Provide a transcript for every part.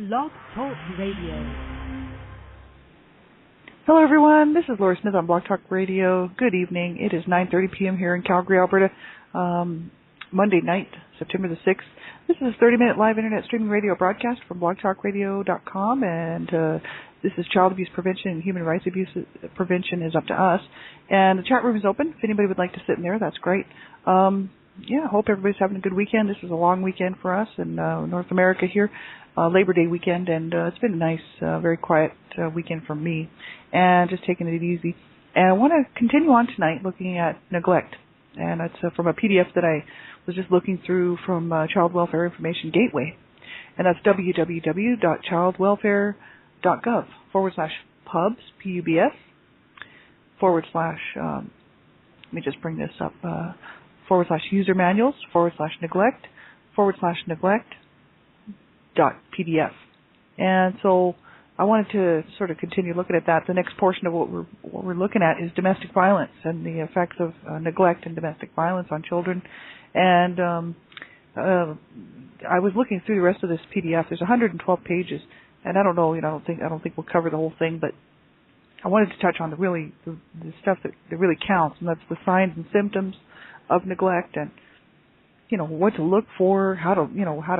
Blog Talk Radio. Hello, everyone. This is Laura Smith on Blog Talk Radio. Good evening. It is 9:30 p.m. here in Calgary, Alberta, Monday night, September the 6th. This is a 30-minute live internet streaming radio broadcast from blogtalkradio.com, and this is child abuse prevention and human rights abuse prevention is up to us. And the chat room is open. If anybody would like to sit in there, that's great. I hope everybody's having a good weekend. This was a long weekend for us in North America here, Labor Day weekend, and it's been a nice, very quiet weekend for me, and just taking it easy. And I want to continue on tonight looking at neglect, and that's from a PDF that I was just looking through from Child Welfare Information Gateway, and that's www.childwelfare.gov/pubs, P-U-B-S, /, let me just bring this up, /user manuals, /neglect, /neglect.pdf. And so I wanted to sort of continue looking at that. The next portion of what we're looking at is domestic violence and the effects of neglect and domestic violence on children. And I was looking through the rest of this PDF. There's 112 pages, and I don't know, I don't think we'll cover the whole thing, but I wanted to touch on the stuff that really counts, and that's the signs and symptoms of neglect, and what to look for, how to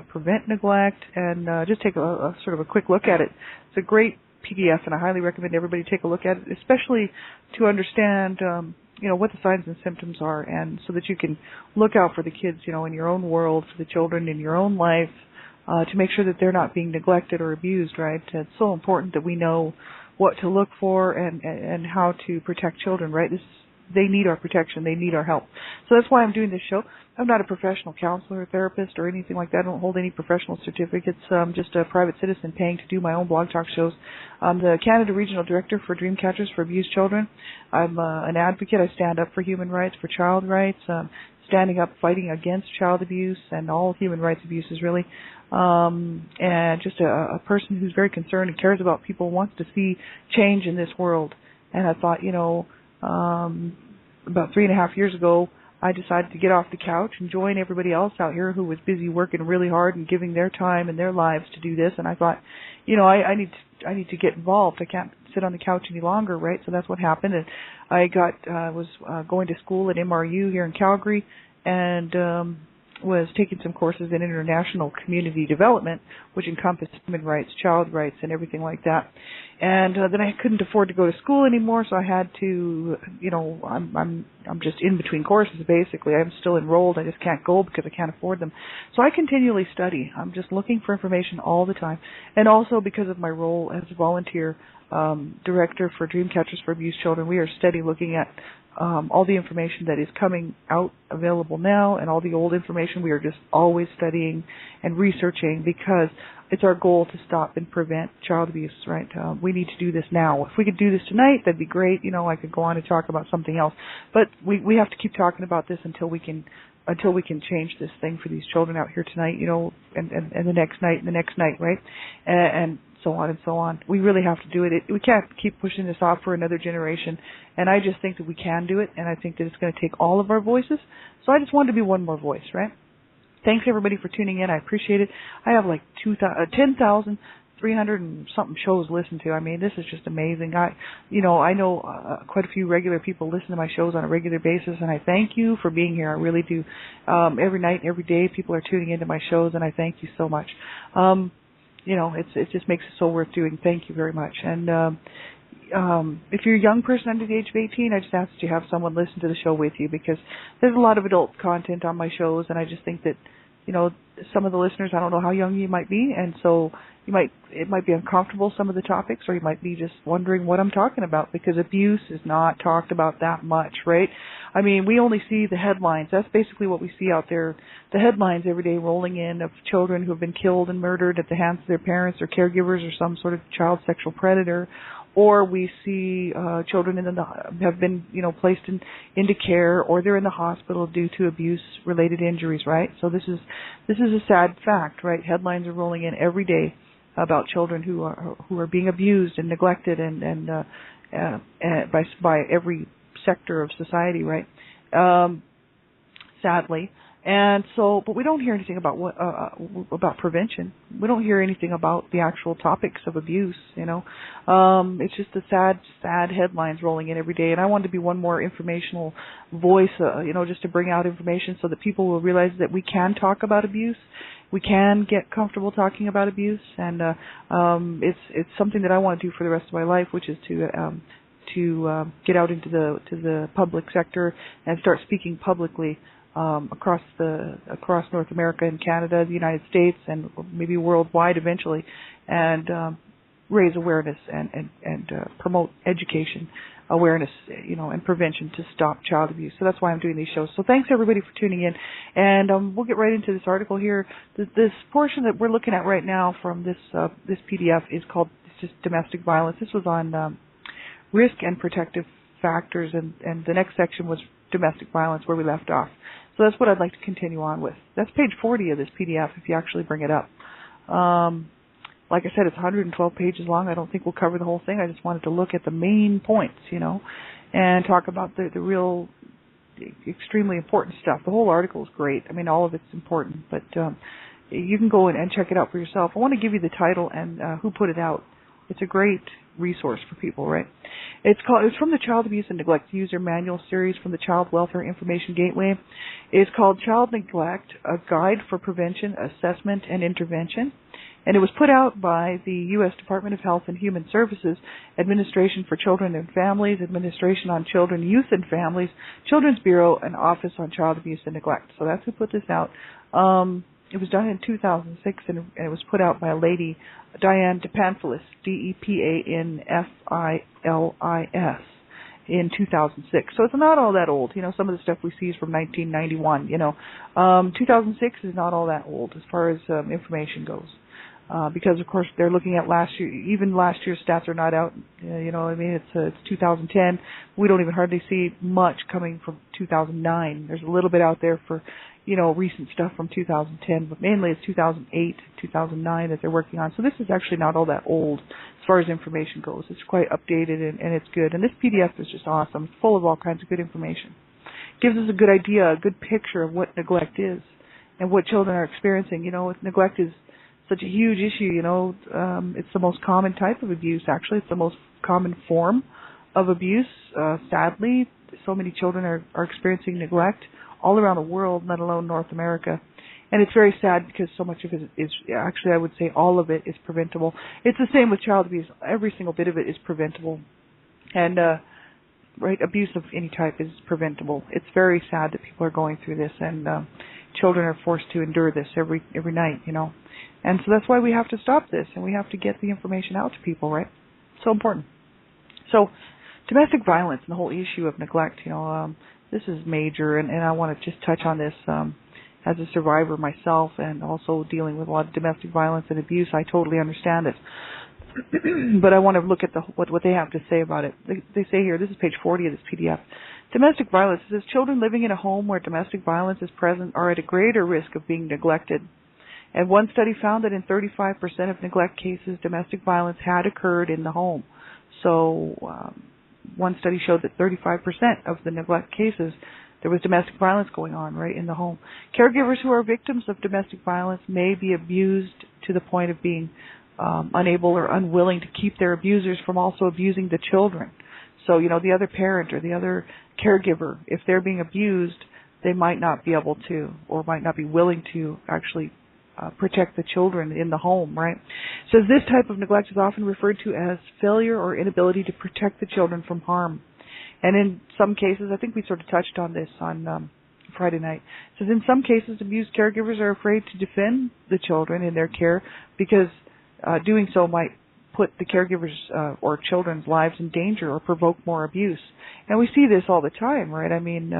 prevent neglect, and just take a sort of a quick look at it. It's a great PDF, and I highly recommend everybody take a look at it, especially to understand what the signs and symptoms are, and so that you can look out for the kids in your own world, for the children in your own life, to make sure that they're not being neglected or abused. Right? It's so important that we know what to look for and how to protect children. Right? They need our protection. They need our help. So that's why I'm doing this show. I'm not a professional counselor or therapist or anything like that. I don't hold any professional certificates. I'm just a private citizen paying to do my own blog talk shows. I'm the Canada Regional Director for Dreamcatchers for Abused Children. I'm an advocate. I stand up for human rights, for child rights, standing up, fighting against child abuse and all human rights abuses, really. And just a person who's very concerned and cares about people, wants to see change in this world. And I thought, about 3.5 years ago, I decided to get off the couch and join everybody else out here who was busy working really hard and giving their time and their lives to do this. And I thought, I need to get involved. I can't sit on the couch any longer, right? So that's what happened. And I was going to school at MRU here in Calgary, and was taking some courses in international community development, which encompassed human rights, child rights, and everything like that. And then I couldn't afford to go to school anymore, so I had to, I'm just in between courses basically. I'm still enrolled. I just can't go because I can't afford them. So I continually study. I'm just looking for information all the time, and also because of my role as a volunteer director for Dreamcatchers for Abused Children, we are steady looking at all the information that is coming out available now, and all the old information we are just always studying and researching, because it's our goal to stop and prevent child abuse, right? We need to do this now. If we could do this tonight, that'd be great. I could go on and talk about something else, but we have to keep talking about this until we can change this thing for these children out here tonight, and the next night and the next night, right? And so on and so on. We really have to do it. We can't keep pushing this off for another generation, and I just think that we can do it, and I think that it's going to take all of our voices. So I just wanted to be one more voice, right? Thanks, everybody, for tuning in. I appreciate it. I have like 10,300 and something shows listened to. I mean, this is just amazing. I know quite a few regular people listen to my shows on a regular basis, and I thank you for being here. I really do. Every night, every day, people are tuning into my shows, and I thank you so much. It just makes it so worth doing. Thank you very much. And if you're a young person under the age of 18, I just ask that you have someone listen to the show with you, because there's a lot of adult content on my shows, and I just think that, some of the listeners, I don't know how young you might be, and so it might be uncomfortable, some of the topics, or you might be just wondering what I'm talking about, because abuse is not talked about that much, right? I mean, we only see the headlines. That's basically what we see out there, the headlines every day rolling in of children who have been killed and murdered at the hands of their parents or caregivers or some sort of child sexual predator. Or we see children have been, placed into care, or they're in the hospital due to abuse-related injuries, right? So this is a sad fact, right? Headlines are rolling in every day about children who are being abused and neglected and by every sector of society, right? Sadly, And so, but we don't hear anything about about prevention. We don't hear anything about the actual topics of abuse. It's just the sad headlines rolling in every day. And I wanted to be one more informational voice, just to bring out information so that people will realize that we can talk about abuse. We can get comfortable talking about abuse, and it's something that I want to do for the rest of my life, which is to get out into the public sector and start speaking publicly. Across North America and Canada, the United States, and maybe worldwide eventually, and raise awareness and promote education, awareness, and prevention to stop child abuse. So that's why I'm doing these shows. So thanks everybody for tuning in, and we'll get right into this article here. This portion that we're looking at right now from this PDF is called just domestic violence. This was on risk and protective factors, and the next section was domestic violence, where we left off. So that's what I'd like to continue on with. That's page 40 of this PDF, if you actually bring it up. Like I said, it's 112 pages long. I don't think we'll cover the whole thing. I just wanted to look at the main points, and talk about the real extremely important stuff. The whole article is great. I mean, all of it's important, but you can go and check it out for yourself. I want to give you the title and who put it out. It's a great resource for people, right? It's from the Child Abuse and Neglect User Manual series from the Child Welfare Information Gateway. It's called Child Neglect, a Guide for Prevention, Assessment, and Intervention. And it was put out by the U.S. Department of Health and Human Services, Administration for Children and Families, Administration on Children, Youth and Families, Children's Bureau, and Office on Child Abuse and Neglect. So that's who put this out. It was done in 2006, and it was put out by a lady, Diane DePanfilis, DePanfilis, in 2006. So it's not all that old. Some of the stuff we see is from 1991. 2006 is not all that old as far as information goes. Because, of course, they're looking at last year. Even last year's stats are not out. It's 2010. We don't even hardly see much coming from 2009. There's a little bit out there for, recent stuff from 2010, but mainly it's 2008, 2009 that they're working on. So this is actually not all that old as far as information goes. It's quite updated and it's good. And this PDF is just awesome. It's full of all kinds of good information. It gives us a good idea, a good picture of what neglect is and what children are experiencing. Neglect is such a huge issue, it's the most common type of abuse, actually. It's the most common form of abuse. Sadly, so many children are experiencing neglect all around the world, let alone North America. And it's very sad because so much of it is, actually I would say all of it is preventable. It's the same with child abuse. Every single bit of it is preventable. And, abuse of any type is preventable. It's very sad that people are going through this, and children are forced to endure this every night, And so that's why we have to stop this, and we have to get the information out to people, right? So important. So domestic violence and the whole issue of neglect, this is major, and I want to just touch on this as a survivor myself, and also dealing with a lot of domestic violence and abuse. I totally understand it. But I want to look at what they have to say about it. They say here, this is page 40 of this PDF, domestic violence. It says children living in a home where domestic violence is present are at a greater risk of being neglected. And one study found that in 35% of neglect cases, domestic violence had occurred in the home. So one study showed that 35% of the neglect cases, there was domestic violence going on right in the home. Caregivers who are victims of domestic violence may be abused to the point of being unable or unwilling to keep their abusers from also abusing the children. So, the other parent or the other caregiver, if they're being abused, they might not be able to or might not be willing to actually protect the children in the home, right? So this type of neglect is often referred to as failure or inability to protect the children from harm. And in some cases, I think we sort of touched on this on Friday night. It says in some cases, abused caregivers are afraid to defend the children in their care because doing so might put the caregivers' or children's lives in danger or provoke more abuse. And we see this all the time, right? I mean,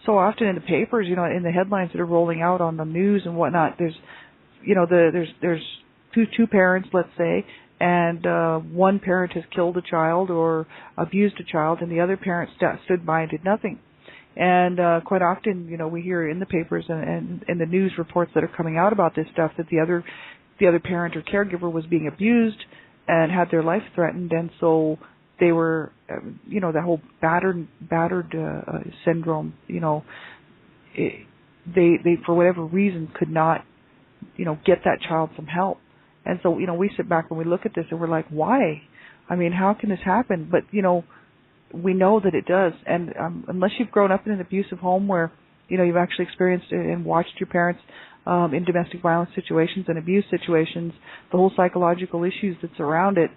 so often in the papers, in the headlines that are rolling out on the news and whatnot, there's two parents, let's say, and one parent has killed a child or abused a child, and the other parent stood by and did nothing. And quite often, we hear in the papers and in the news reports that are coming out about this stuff that the other parent or caregiver was being abused and had their life threatened, and so they were, the whole battered syndrome, they for whatever reason could not, get that child some help. And so, we sit back and we look at this and we're like, why? I mean, how can this happen? But, we know that it does. And unless you've grown up in an abusive home where, you've actually experienced and watched your parents in domestic violence situations and abuse situations, the whole psychological issues that surround it,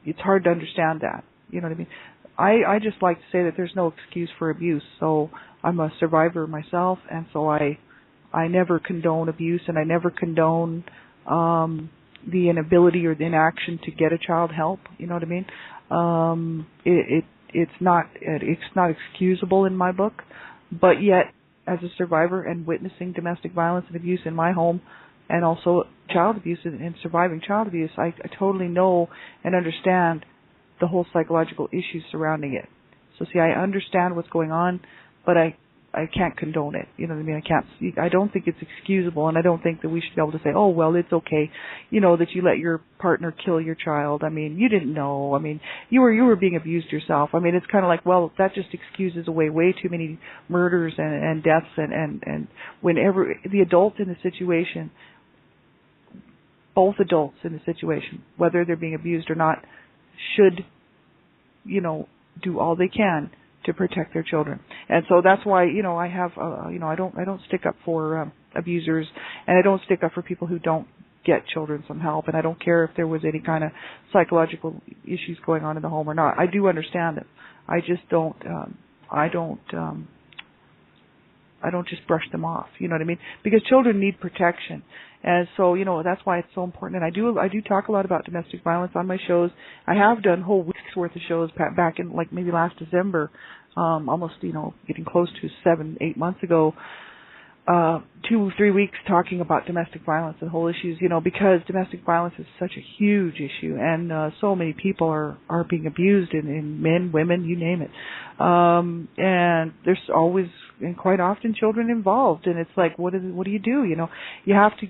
it's hard to understand that. You know what I mean? I just like to say that there's no excuse for abuse. So I'm a survivor myself, and so I never condone abuse, and I never condone the inability or the inaction to get a child help. You know what I mean? It's not excusable in my book, but yet as a survivor and witnessing domestic violence and abuse in my home, and also child abuse and surviving child abuse, I totally know and understand the whole psychological issues surrounding it. So see, I understand what's going on, but I can't condone it. You know what I mean? I don't think it's excusable, and I don't think that we should be able to say, oh, well, it's okay, that you let your partner kill your child. I mean, you didn't know. I mean, you were being abused yourself. I mean, it's kind of like, well, that just excuses away way too many murders and deaths, and whenever the adult in the situation, both adults in the situation, whether they're being abused or not, should, do all they can to protect their children. And so that's why, I have, I don't stick up for abusers, and I don't stick up for people who don't get children some help, and I don't care if there was any kind of psychological issues going on in the home or not. I do understand it. I just don't, I don't just brush them off, you know what I mean? Because children need protection. And so, that's why it's so important. And I do talk a lot about domestic violence on my shows. I have done whole weeks worth of shows back in maybe last December, almost, getting close to 7-8 months ago, 2-3 weeks talking about domestic violence and whole issues, because domestic violence is such a huge issue, and so many people are being abused, in men, women, you name it. And there's always, and quite often, children involved, and it's like, what do you do? You have to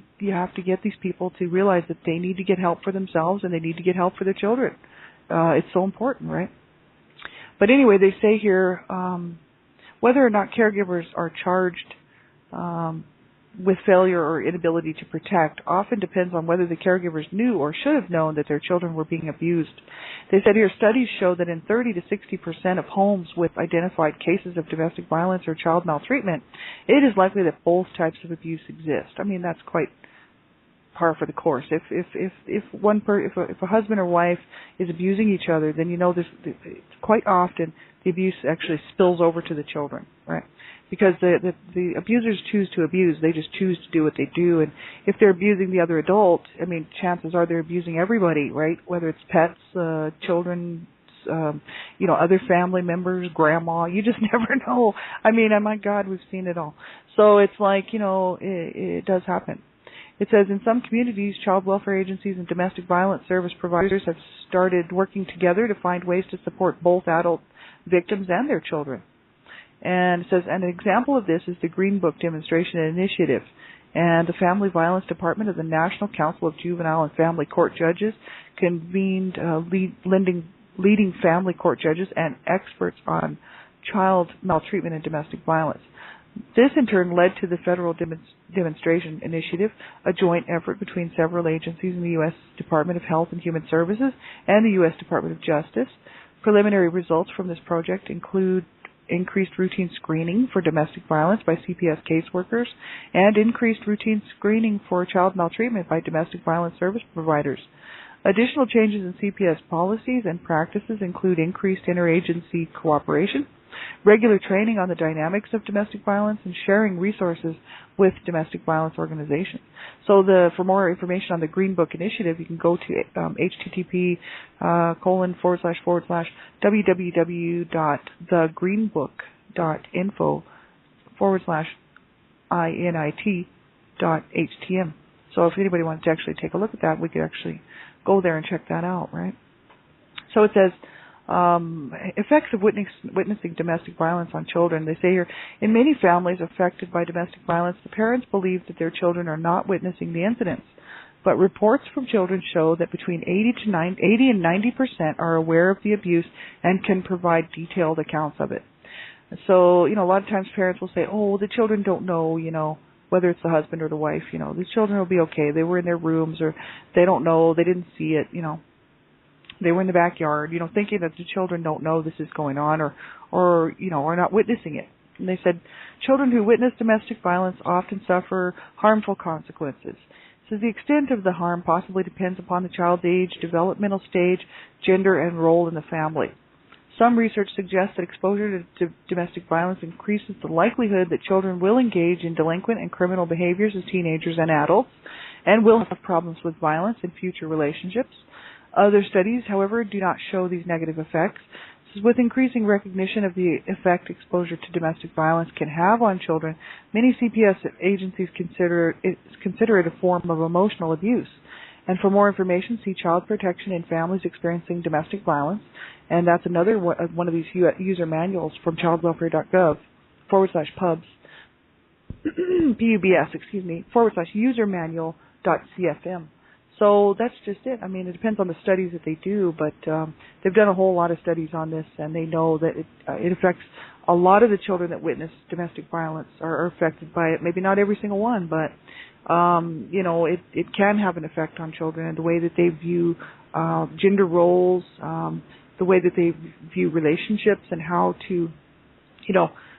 get these people to realize that they need to get help for themselves, and they need to get help for their children. It's so important, right? But anyway, they say here, whether or not caregivers are charged with failure or inability to protect often depends on whether the caregivers knew or should have known that their children were being abused. They said here studies show that in 30 to 60% of homes with identified cases of domestic violence or child maltreatment, it is likely that both types of abuse exist. I mean, that's quite par for the course. If a husband or wife is abusing each other, then there's quite often the abuse actually spills over to the children, right? Because the abusers choose to abuse, they just choose to do what they do, and if they're abusing the other adult, I mean, chances are they're abusing everybody, right? Whether it's pets, children, other family members, grandma, you just never know. I mean, my God, we've seen it all. So it's like, it does happen. It says in some communities, child welfare agencies and domestic violence service providers have started working together to find ways to support both adult victims and their children. And it says, an example of this is the Green Book Demonstration Initiative. And the Family Violence Department of the National Council of Juvenile and Family Court Judges convened leading family court judges and experts on child maltreatment and domestic violence. This, in turn, led to the Federal Demonstration Initiative, a joint effort between several agencies in the U.S. Department of Health and Human Services and the U.S. Department of Justice. Preliminary results from this project include increased routine screening for domestic violence by CPS caseworkers and increased routine screening for child maltreatment by domestic violence service providers. Additional changes in CPS policies and practices include increased interagency cooperation, regular training on the dynamics of domestic violence, and sharing resources with domestic violence organizations. So for more information on the Green Book Initiative, you can go to http://www.thegreenbook.info/init.htm. So if anybody wants to actually take a look at that, we could actually go there and check that out, right? So it says, effects of witnessing domestic violence on children. They say here, in many families affected by domestic violence, the parents believe that their children are not witnessing the incidents. But reports from children show that between 80 and 90% are aware of the abuse and can provide detailed accounts of it. So, a lot of times parents will say, oh, the children don't know, whether it's the husband or the wife, the children will be okay. They were in their rooms, or they don't know, they didn't see it, they were in the backyard, thinking that the children don't know this is going on, or are not witnessing it. And they said, children who witness domestic violence often suffer harmful consequences. So the extent of the harm possibly depends upon the child's age, developmental stage, gender, and role in the family. Some research suggests that exposure to domestic violence increases the likelihood that children will engage in delinquent and criminal behaviors as teenagers and adults, and will have problems with violence in future relationships. Other studies, however, do not show these negative effects. With increasing recognition of the effect exposure to domestic violence can have on children, many CPS agencies consider it a form of emotional abuse. And for more information, see Child Protection in Families Experiencing Domestic Violence. And that's another one of these user manuals from childwelfare.gov /pubs, PUBS, /user manual.cfm. So that's just it. I mean, it depends on the studies that they do, but they've done a whole lot of studies on this, and they know that it affects a lot of the children that witness domestic violence are affected by it. Maybe not every single one, but it can have an effect on children and the way that they view gender roles, the way that they view relationships, and how to,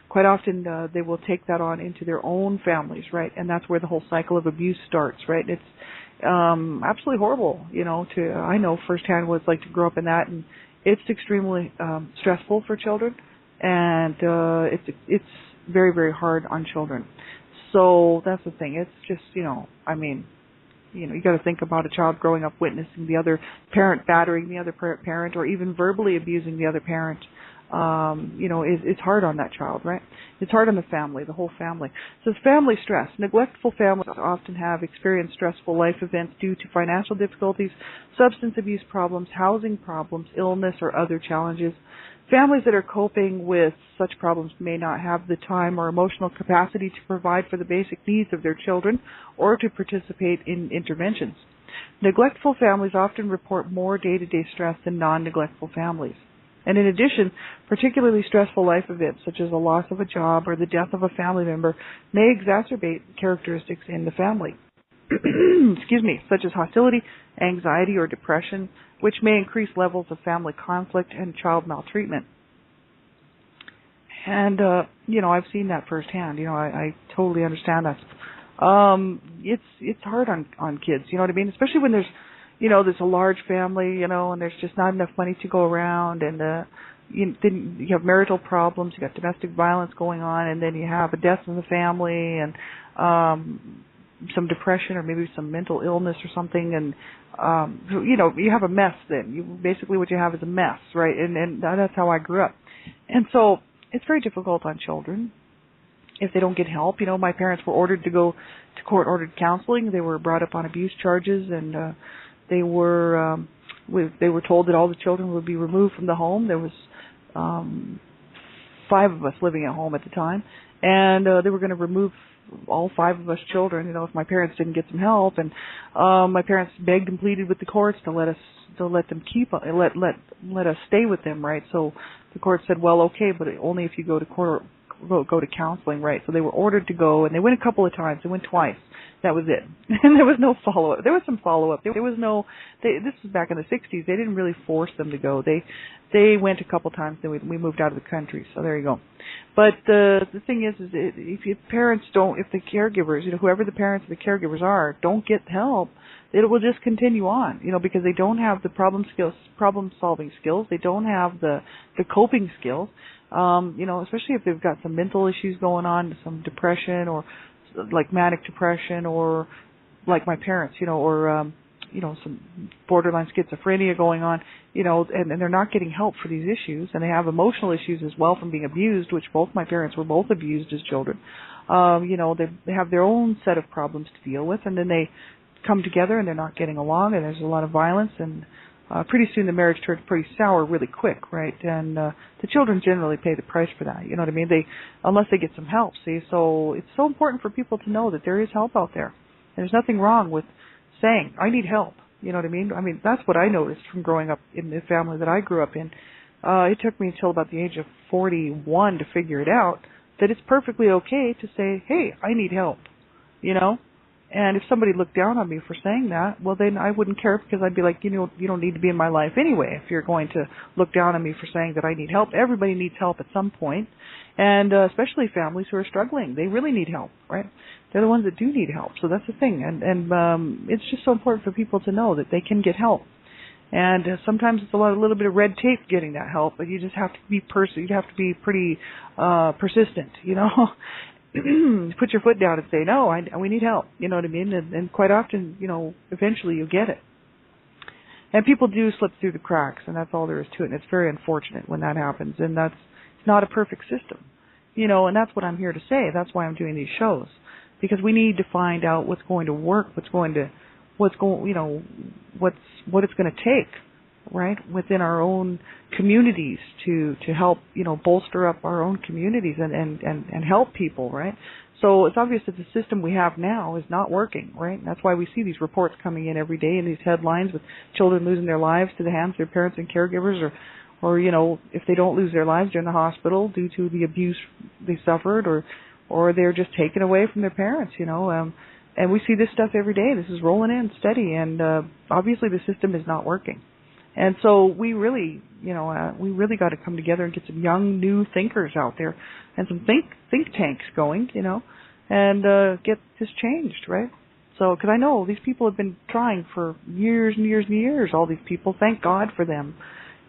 quite often they will take that on into their own families, right? And that's where the whole cycle of abuse starts, right? It's absolutely horrible, I know firsthand what it's like to grow up in that, and it's extremely stressful for children, and it's very, very hard on children. So that's the thing. It's just, you got to think about a child growing up witnessing the other parent battering the other parent, or even verbally abusing the other parent. It's hard on that child, right? It's hard on the family, the whole family. So it's family stress. Neglectful families often have experienced stressful life events due to financial difficulties, substance abuse problems, housing problems, illness, or other challenges. Families that are coping with such problems may not have the time or emotional capacity to provide for the basic needs of their children or to participate in interventions. Neglectful families often report more day-to-day stress than non-neglectful families. And in addition, particularly stressful life events such as a loss of a job or the death of a family member may exacerbate characteristics in the family, such as hostility, anxiety, or depression, which may increase levels of family conflict and child maltreatment. And, I've seen that firsthand. I totally understand that. It's hard on kids, you know what I mean? Especially when there's a large family, and there's just not enough money to go around, and then you have marital problems, you got domestic violence going on, and then you have a death in the family, and some depression or maybe some mental illness or something, and you have a mess then. Basically what you have is a mess, right? And that's how I grew up. And so it's very difficult on children if they don't get help. My parents were ordered to go to court-ordered counseling. They were brought up on abuse charges, and they were told that all the children would be removed from the home. There was 5 of us living at home at the time, and they were going to remove all 5 of us children, if my parents didn't get some help. And my parents begged and pleaded with the courts to let them let us stay with them, right? So the court said, well, okay, but only if you go to court or go to counseling, right? So they were ordered to go, and they went a couple of times. They went twice. That was it. And there was no follow-up. There was some follow-up. There was no. This was back in the 60s. They didn't really force them to go. They went a couple times. Then we moved out of the country. So there you go. But the thing is if parents don't, if the caregivers, whoever the parents or the caregivers are, don't get help, it will just continue on, because they don't have the problem-solving skills. They don't have the coping skills, especially if they've got some mental issues going on, some depression or like manic depression, or like my parents, or some borderline schizophrenia going on, and they're not getting help for these issues, and they have emotional issues as well from being abused, which both my parents were both abused as children. They have their own set of problems to deal with, and then they come together and they're not getting along, and there's a lot of violence, and pretty soon the marriage turns pretty sour really quick, right? And the children generally pay the price for that, you know what I mean? Unless they get some help, see? So it's so important for people to know that there is help out there. And there's nothing wrong with saying, I need help, you know what I mean? I mean, that's what I noticed from growing up in the family that I grew up in. it took me until about the age of 41 to figure it out that it's perfectly okay to say, hey, I need help, you know? And if somebody looked down on me for saying that, well, then I wouldn't care, because I'd be like, you know, you don't need to be in my life anyway if you're going to look down on me for saying that I need help. Everybody needs help at some point, and especially families who are struggling. They really need help, right? They're the ones that do need help, so that's the thing. And it's just so important for people to know that they can get help. And sometimes it's a little bit of red tape getting that help, but you just have to be you have to be pretty persistent, you know. Put your foot down and say, no, we need help, you know what I mean? And quite often, you know, eventually you get it. And people do slip through the cracks, and that's all there is to it. And it's very unfortunate when that happens, and it's not a perfect system, you know. And that's what I'm here to say. That's why I'm doing these shows, because we need to find out what's going to work, what it's going to take, right, within our own communities to help, you know, bolster up our own communities and help people, right? So it's obvious that the system we have now is not working, right? And that's why we see these reports coming in every day and these headlines with children losing their lives to the hands of their parents and caregivers, or you know, if they don't lose their lives, they're in the hospital due to the abuse they suffered, or they're just taken away from their parents, you know. And we see this stuff every day. This is rolling in steady, and obviously the system is not working. And so we really, you know, got to come together and get some young, new thinkers out there and some think tanks going, you know, and get this changed, right? So, because I know these people have been trying for years and years and years, all these people. Thank God for them.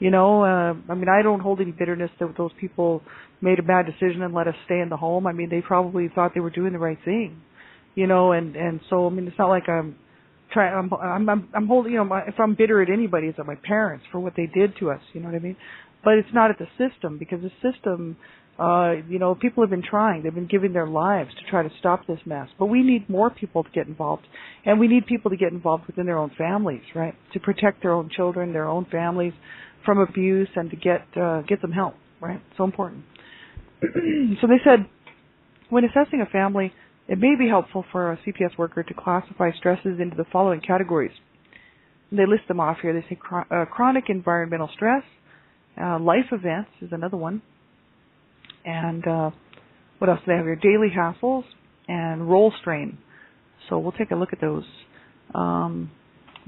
You know, I mean, I don't hold any bitterness that those people made a bad decision and let us stay in the home. I mean, they probably thought they were doing the right thing, you know, and so, I mean, it's not like I'm holding, you know, if I'm bitter at anybody, it's at my parents for what they did to us, you know what I mean? But it's not at the system, because the system, you know, people have been trying. They've been giving their lives to try to stop this mess. But we need more people to get involved, and we need people to get involved within their own families, right, to protect their own children, their own families from abuse, and to get them help, right? So important. So they said, when assessing a family, it may be helpful for a CPS worker to classify stresses into the following categories. And they list them off here. They say chronic environmental stress, life events is another one, and what else do they have here? Daily hassles and role strain. So we'll take a look at those.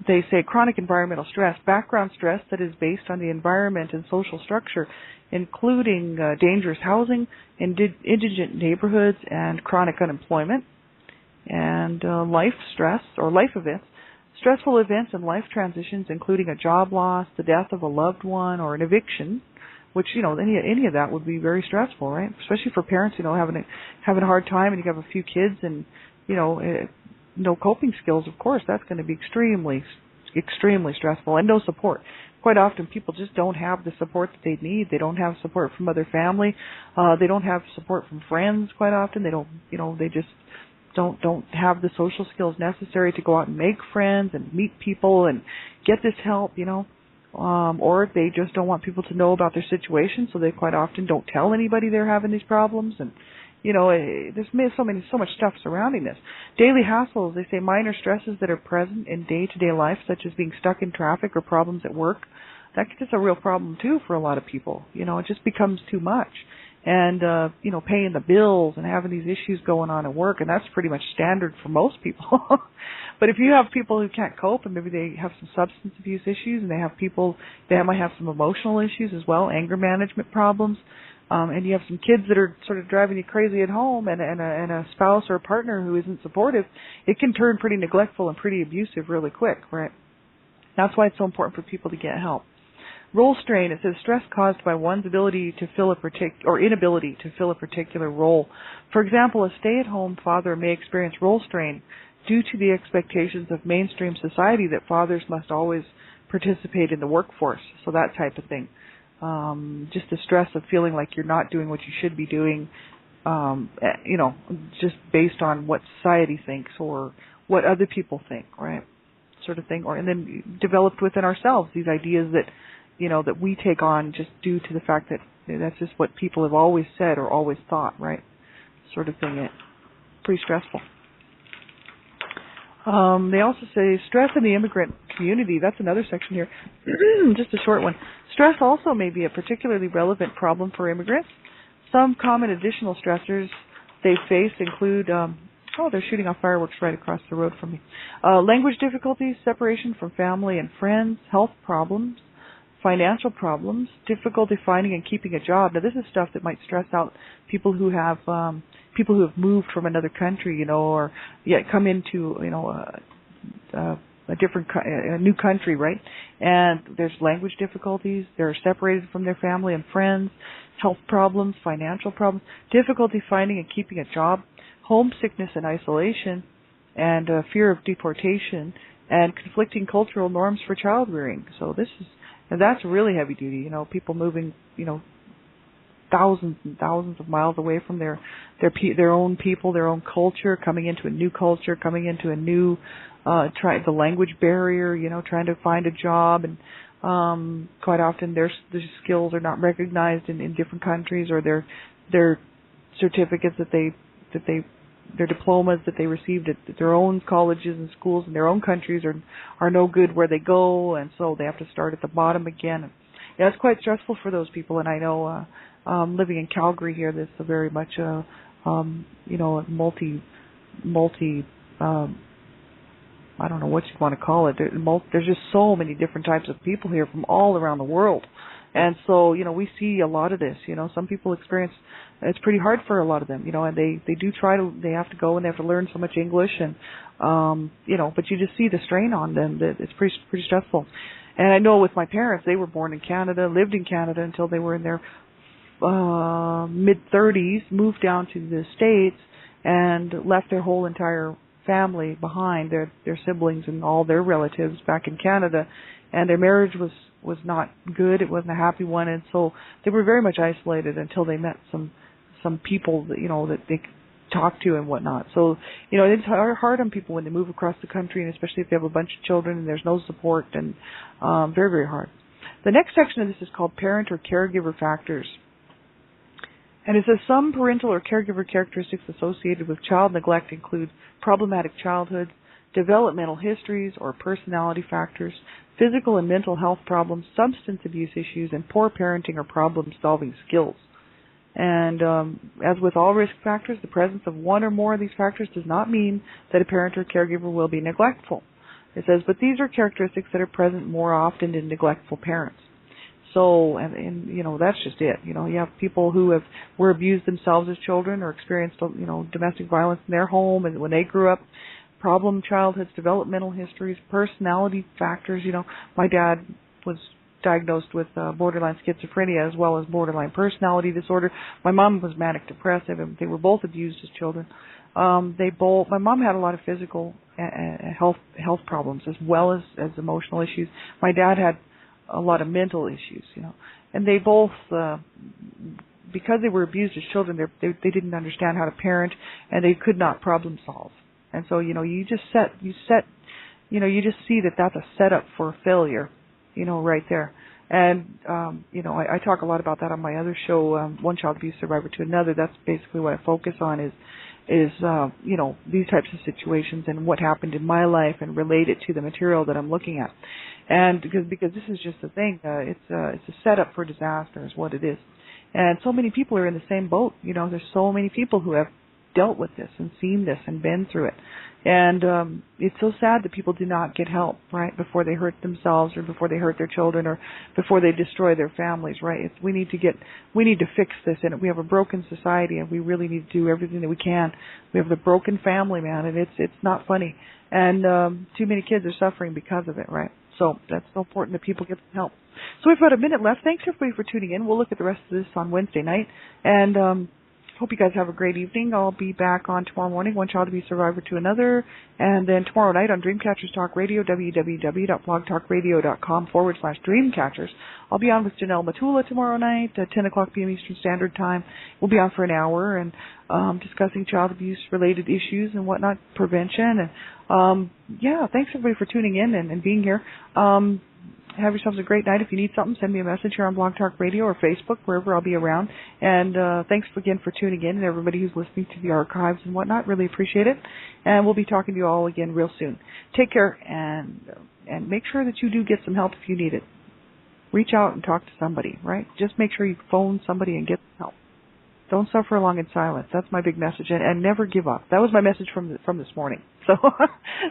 They say chronic environmental stress, background stress that is based on the environment and social structure, including dangerous housing, indigent neighborhoods, and chronic unemployment. And life stress, or life events, stressful events and life transitions, including a job loss, the death of a loved one, or an eviction, which, you know, any of that would be very stressful, right? Especially for parents, you know, having a hard time, and you have a few kids, and, you know, no coping skills, of course, that's going to be extremely stressful, and no support. Quite often people just don't have the support that they need. They don't have support from other family. They don't have support from friends quite often. They don't, you know, they just don't have the social skills necessary to go out and make friends and meet people and get this help, you know. Or they just don't want people to know about their situation, so they quite often don't tell anybody they're having these problems. And you know, there's so much stuff surrounding this. Daily hassles, they say minor stresses that are present in day-to-day life, such as being stuck in traffic or problems at work. That's a real problem, too, for a lot of people. You know, it just becomes too much. And, you know, paying the bills and having these issues going on at work, and that's pretty much standard for most people. But if you have people who can't cope, and maybe they have some substance abuse issues, and they might have some emotional issues as well, anger management problems, and you have some kids that are sort of driving you crazy at home, and a spouse or a partner who isn't supportive, it can turn pretty neglectful and pretty abusive really quick, right? That's why it's so important for people to get help. Role strain, it says stress caused by one's ability to fill inability to fill a particular role. For example, a stay-at-home father may experience role strain due to the expectations of mainstream society that fathers must always participate in the workforce, so that type of thing. Just the stress of feeling like you're not doing what you should be doing, you know, just based on what society thinks or what other people think, right? Sort of thing. And then developed within ourselves these ideas that, you know, that we take on just due to the fact that that's just what people have always said or always thought, right? Sort of thing. It's pretty stressful. They also say stress in the immigrant community. That's another section here. Just a short one. Stress also may be a particularly relevant problem for immigrants. Some common additional stressors they face include, they're shooting off fireworks right across the road from me. Language difficulties, separation from family and friends, health problems, financial problems, difficulty finding and keeping a job. Now, this is stuff that might stress out people who have moved from another country, or yet come into, a new country, right? And there's language difficulties. They're separated from their family and friends, health problems, financial problems, difficulty finding and keeping a job, homesickness and isolation, and fear of deportation, and conflicting cultural norms for child rearing. So that's really heavy duty. People moving, thousands and thousands of miles away from their own people, their own culture, coming into a new culture, coming into a new the language barrier, trying to find a job, and quite often their skills are not recognized in different countries, or their certificates their diplomas that they received at their own colleges and schools in their own countries are no good where they go, and so they have to start at the bottom again. Yeah, it's quite stressful for those people, and I know living in Calgary here, this is very much multi I don't know what you want to call it. There's just so many different types of people here from all around the world. And so, we see a lot of this. Some people experience, it's pretty hard for a lot of them, and they have to go and they have to learn so much English, and, but you just see the strain on them, that it's pretty stressful. And I know with my parents, they were born in Canada, lived in Canada until they were in their mid-30s, moved down to the States, and left their whole entire family behind, their siblings and all their relatives back in Canada, and their marriage was not good. It wasn't a happy one, and so they were very much isolated until they met some people that that they could talk to and whatnot. So it's hard on people when they move across the country, and especially if they have a bunch of children and there's no support, and very, very hard. The next section of this is called parent or caregiver factors. And it says some parental or caregiver characteristics associated with child neglect include problematic childhood, developmental histories or personality factors, physical and mental health problems, substance abuse issues, and poor parenting or problem-solving skills. And as with all risk factors, the presence of one or more of these factors does not mean that a parent or caregiver will be neglectful. It says, but these are characteristics that are present more often in neglectful parents. So, and that's just it. You have people who were abused themselves as children or experienced, domestic violence in their home, and when they grew up, problem childhoods, developmental histories, personality factors. My dad was diagnosed with borderline schizophrenia as well as borderline personality disorder. My mom was manic depressive, and they were both abused as children. My mom had a lot of physical health problems as well as emotional issues. My dad had a lot of mental issues, and they both, because they were abused as children, they didn't understand how to parent, and they could not problem solve. And so, you just see that that's a setup for failure, right there. And, I talk a lot about that on my other show, One Child Abuse Survivor to Another. That's basically what I focus on is these types of situations and what happened in my life and relate it to the material that I'm looking at. And because this is just the thing, it's a setup for disaster is what it is. And so many people are in the same boat. There's so many people who have dealt with this and seen this and been through it. And it's so sad that people do not get help, right, before they hurt themselves or before they hurt their children or before they destroy their families, right? We need to fix this, and we have a broken society, and we really need to do everything that we can. We have the broken family, man, and it's not funny. And too many kids are suffering because of it, right? So that's so important that people get some help. So we've got a minute left. Thanks, everybody, for tuning in. We'll look at the rest of this on Wednesday night. And hope you guys have a great evening. I'll be back on tomorrow morning, One Child Abuse Survivor to Another. And then tomorrow night on Dreamcatchers Talk Radio, www.blogtalkradio.com/Dreamcatchers. I'll be on with Janelle Matula tomorrow night at 10 o'clock p.m. Eastern Standard Time. We'll be on for an hour and discussing child abuse-related issues and whatnot, prevention. And, thanks, everybody, for tuning in and being here. Have yourselves a great night. If you need something, send me a message here on Blog Talk Radio or Facebook, wherever I'll be around. And thanks again for tuning in and everybody who's listening to the archives and whatnot. Really appreciate it. And we'll be talking to you all again real soon. Take care and and make sure that you do get some help if you need it. Reach out and talk to somebody, right? Just make sure you phone somebody and get help. Don't suffer along in silence. That's my big message. And never give up. That was my message from this morning. So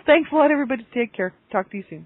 thanks a lot, everybody. Take care. Talk to you soon.